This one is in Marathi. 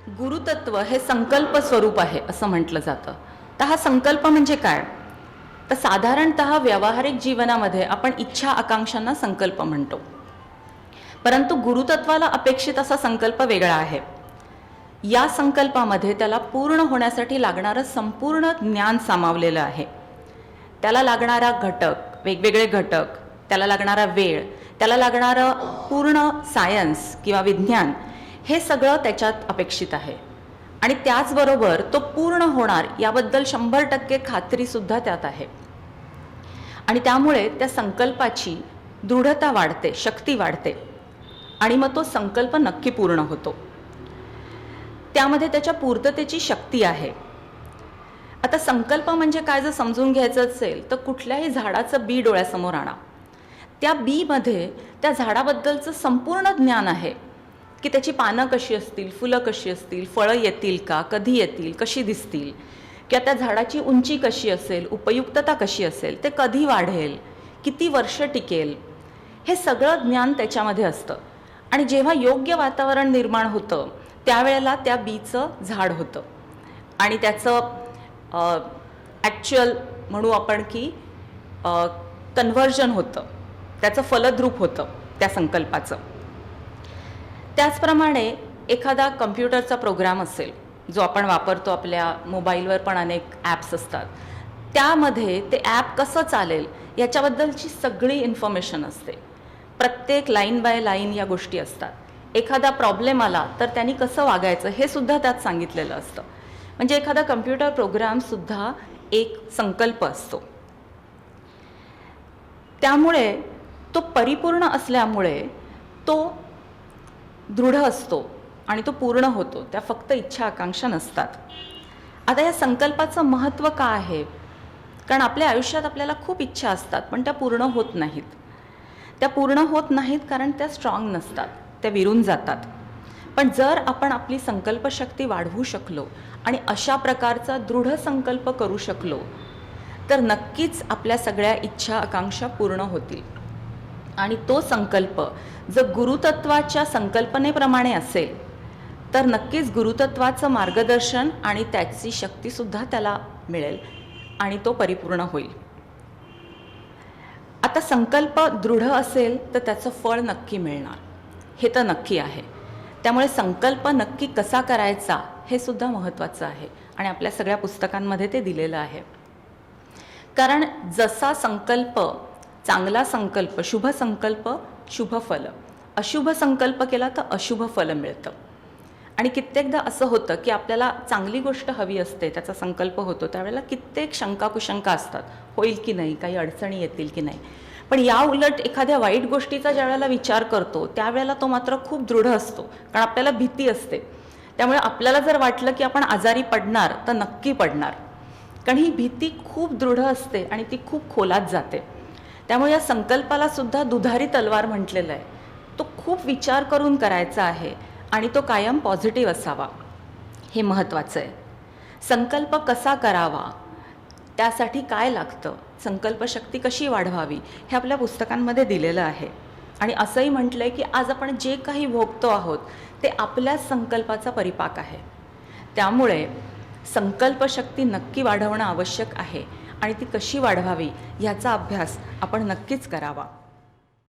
गुरुतत्व हे संकल्प स्वरूप आहे असं म्हटलं जातं. तर हा संकल्प म्हणजे काय? तर साधारणतः व्यावहारिक जीवनामध्ये आपण इच्छा आकांक्षांना संकल्प म्हणतो, परंतु गुरुतत्वाला अपेक्षित असा संकल्प वेगळा आहे. या संकल्पामध्ये त्याला पूर्ण होण्यासाठी लागणारं संपूर्ण ज्ञान सामावलेलं आहे. त्याला लागणारा घटक, वेगवेगळे घटक, त्याला लागणारा वेळ, त्याला लागणारं पूर्ण सायन्स किंवा विज्ञान, हे सगळं त्याच्यात अपेक्षित आहे. आणि त्याचबरोबर तो पूर्ण होणार याबद्दल 100% खात्रीसुद्धा त्यात आहे. आणि त्यामुळे त्या संकल्पाची दृढता वाढते, शक्ती वाढते आणि मग तो संकल्प नक्की पूर्ण होतो. त्यामध्ये त्याच्या पूर्ततेची शक्ती आहे. आता संकल्प म्हणजे काय जर समजून घ्यायचं असेल तर कुठल्याही झाडाचं बी डोळ्यासमोर आणा. त्या बीमध्ये त्या झाडाबद्दलचं संपूर्ण ज्ञान आहे की त्याची पानं कशी असतील, फुलं कशी असतील, फळं येतील का, कधी येतील, कशी दिसतील, किंवा त्या झाडाची उंची कशी असेल, उपयुक्तता कशी असेल, ते कधी वाढेल, किती वर्ष टिकेल, हे सगळं ज्ञान त्याच्यामध्ये असतं. आणि जेव्हा योग्य वातावरण निर्माण होतं त्यावेळेला त्या बीचं झाड होतं आणि त्याचं ॲक्च्युअल म्हणू आपण की कन्व्हर्जन होतं, त्याचं फलद्रूप होतं त्या संकल्पाचं. त्याचप्रमाणे एखादा कम्प्युटरचा प्रोग्राम असेल जो आपण वापरतो, आपल्या मोबाईलवर पण अनेक ॲप्स असतात, त्यामध्ये ते ॲप कसं चालेल याच्याबद्दलची सगळी इन्फॉर्मेशन असते. प्रत्येक लाईन बाय लाईन या गोष्टी असतात. एखादा प्रॉब्लेम आला तर त्यांनी कसं वागायचं हे सुद्धा त्यात सांगितलेलं असतं. म्हणजे एखादा कम्प्युटर प्रोग्रामसुद्धा एक संकल्प असतो. त्यामुळे तो परिपूर्ण असल्यामुळे तो दृढ असतो आणि तो पूर्ण होतो. त्या फक्त इच्छा आकांक्षा नसतात. आता या संकल्पाचं महत्त्व का आहे? कारण आपल्या आयुष्यात आपल्याला खूप इच्छा असतात पण त्या पूर्ण होत नाहीत. त्या पूर्ण होत नाहीत कारण त्या स्ट्रॉंग नसतात, त्या विरून जातात. पण जर आपण आपली संकल्पशक्ती वाढवू शकलो आणि अशा प्रकारचा दृढ संकल्प करू शकलो तर नक्कीच आपल्या सगळ्या इच्छा आकांक्षा पूर्ण होतील. आणि तो संकल्प जर गुरुतत्वाच्या संकल्पनेप्रमाणे असेल तर नक्कीच गुरुतत्वाचं मार्गदर्शन आणि त्याची शक्तीसुद्धा त्याला मिळेल आणि तो परिपूर्ण होईल. आता संकल्प दृढ असेल तर त्याचं फळ नक्की मिळणार, हे तर नक्की आहे. त्यामुळे संकल्प नक्की कसा करायचा हे सुद्धा महत्त्वाचं आहे आणि आपल्या सगळ्या पुस्तकांमध्ये ते दिलेलं आहे. कारण जसा संकल्प, चांगला संकल्प, शुभ संकल्प, शुभ फल, अशुभ संकल्प केला तर अशुभ फल मिळतं. आणि कित्येकदा असं होतं की आपल्याला चांगली गोष्ट हवी असते, त्याचा संकल्प होतो, त्यावेळेला कित्येक शंका कुशंका असतात, होईल की नाही, काही अडचणी येतील की नाही. पण या उलट एखाद्या वाईट गोष्टीचा ज्या वेळेला विचार करतो त्यावेळेला तो मात्र खूप दृढ असतो, कारण आपल्याला भीती असते. त्यामुळे आपल्याला जर वाटलं की आपण आजारी पडणार तर नक्की पडणार, कारण ही भीती खूप दृढ असते आणि ती खूप खोलात जाते. त्यामुळे या संकल्पाला सुद्धा दुधारी तलवार म्हटलेलं आहे. तो खूप विचार करून करायचा आहे आणि तो कायम पॉझिटिव्ह असावा, हे महत्त्वाचं आहे. संकल्प कसा करावा, त्यासाठी काय लागतं, संकल्पशक्ती कशी वाढवावी, हे आपल्या पुस्तकांमध्ये दिलेलं आहे. आणि असंही म्हटलं आहे की आज आपण जे काही भोगतो आहोत ते आपल्याच संकल्पाचा परिपाक आहे. त्यामुळे संकल्पशक्ती नक्की वाढवणं आवश्यक आहे आणि ती कशी वाढवावी ह्याचा अभ्यास आपण नक्कीच करावा.